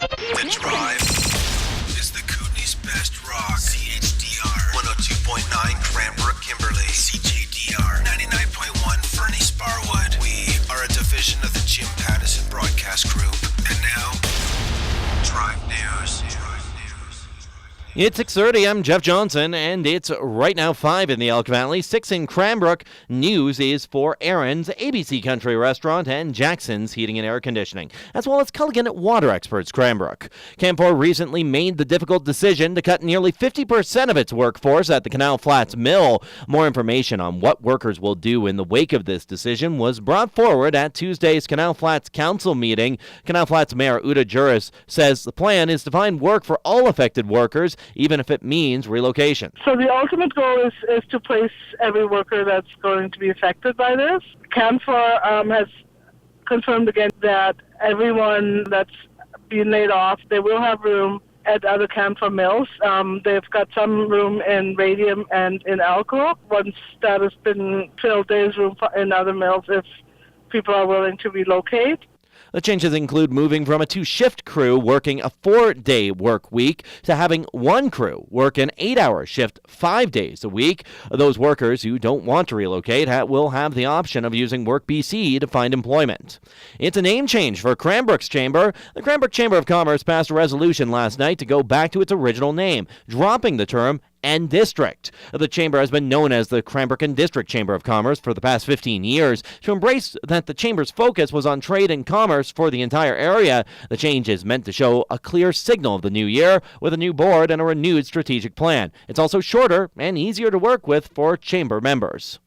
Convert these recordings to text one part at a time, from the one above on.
The Drive is the Kootenay's best rock. CHDR 102.9 Cranbrook Kimberley. CJDR 99.1 Fernie Sparwood. We are a division of the Jim Pattison Broadcast Group. And now, Drive News. It's 6:30. I'm Jeff Johnson, and it's right now 5 in the Elk Valley, 6 in Cranbrook. News is for Aaron's ABC Country Restaurant and Jackson's Heating and Air Conditioning, as well as Culligan Water Experts Cranbrook. Canfor recently made the difficult decision to cut nearly 50% of its workforce at the Canal Flats mill. More information on what workers will do in the wake of this decision was brought forward at Tuesday's Canal Flats Council meeting. Canal Flats Mayor Uta Juris says the plan is to find work for all affected workers, even if it means relocation. So the ultimate goal is to place every worker that's going to be affected by this. Canfor has confirmed again that everyone that's been laid off, they will have room at other Canfor mills. They've got some room in Radium and in Elko. Once that has been filled, there's room in other mills if people are willing to relocate. The changes include moving from a 2-shift crew working a 4-day work week to having one crew work an 8-hour shift 5 days a week. Those workers who don't want to relocate will have the option of using Work BC to find employment. It's a name change for Cranbrook's Chamber. The Cranbrook Chamber of Commerce passed a resolution last night to go back to its original name, dropping the term and District. The chamber has been known as the Cranbrook and District Chamber of Commerce for the past 15 years. To embrace that the chamber's focus was on trade and commerce for the entire area, the change is meant to show a clear signal of the new year with a new board and a renewed strategic plan. It's also shorter and easier to work with for chamber members.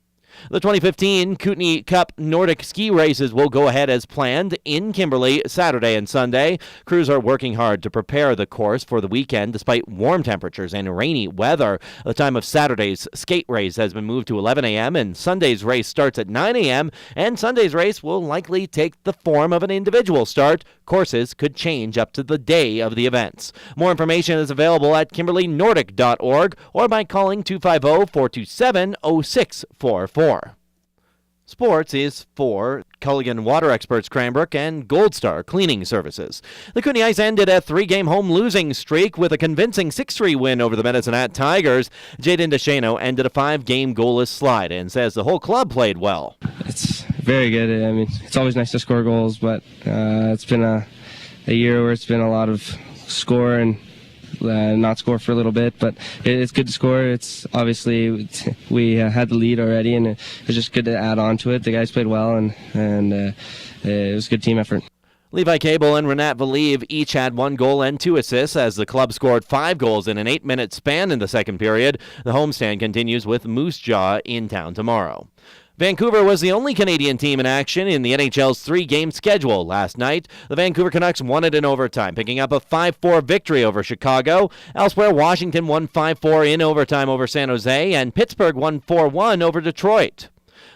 The 2015 Kootenay Cup Nordic ski races will go ahead as planned in Kimberley Saturday and Sunday. Crews are working hard to prepare the course for the weekend despite warm temperatures and rainy weather. The time of Saturday's skate race has been moved to 11 a.m. and Sunday's race starts at 9 a.m. and Sunday's race will likely take the form of an individual start. Courses could change up to the day of the events. More information is available at kimberleynordic.org or by calling 250-427-0644. Sports is for Culligan Water Experts Cranbrook and Gold Star Cleaning Services. The Kootenay Ice ended a 3-game home losing streak with a convincing 6-3 win over the Medicine Hat Tigers. Jaden DeShano ended a 5-game goalless slide and says the whole club played well. It's very good. I mean, it's always nice to score goals, but it's been a year where it's been a lot of score and not score for a little bit, but it's good to score. It's obviously we had the lead already, and it was just good to add on to it. The guys played well, and it was a good team effort. Levi Cable and Renat Valiv each had 1 goal and 2 assists as the club scored 5 goals in an 8-minute span in the second period. The homestand continues with Moose Jaw in town tomorrow. Vancouver was the only Canadian team in action in the NHL's 3-game schedule last night. The Vancouver Canucks won it in overtime, picking up a 5-4 victory over Chicago. Elsewhere, Washington won 5-4 in overtime over San Jose, and Pittsburgh won 4-1 over Detroit.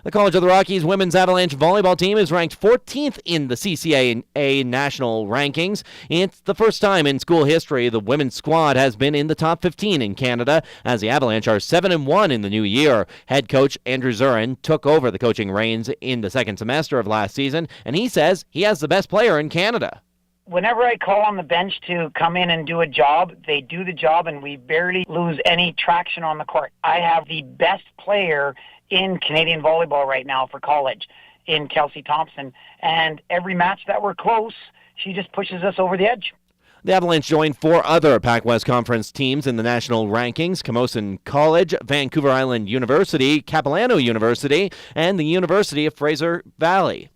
The College of the Rockies women's Avalanche volleyball team is ranked 14th in the CCAA national rankings. It's the first time in school history the women's squad has been in the top 15 in Canada, as the Avalanche are 7-1 in the new year. Head coach Andrew Zurin took over the coaching reins in the second semester of last season, and he says he has the best player in Canada. Whenever I call on the bench to come in and do a job, they do the job, and we barely lose any traction on the court. I have the best player in Canadian volleyball right now for college, in Kelsey Thompson. And every match that we're close, she just pushes us over the edge. The Avalanche joined 4 other Pac-West Conference teams in the national rankings: Camosun College, Vancouver Island University, Capilano University, and the University of Fraser Valley.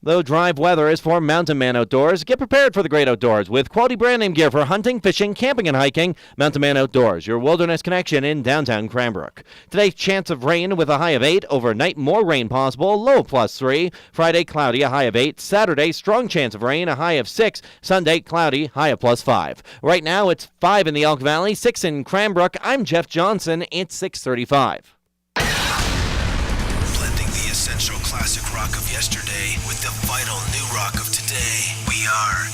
Though drive weather is for Mountain Man Outdoors, get prepared for the great outdoors with quality brand name gear for hunting, fishing, camping, and hiking. Mountain Man Outdoors, your wilderness connection in downtown Cranbrook. Today, chance of rain with a high of 8. Overnight, more rain possible, low of +3. Friday, cloudy, a high of 8. Saturday, strong chance of rain, a high of 6. Sunday, cloudy, high of +5. Right now, it's 5 in the Elk Valley, 6 in Cranbrook. I'm Jeff Johnson. It's 6:35. Blending the essential classic rock of yesterday with the vital new rock of today. We are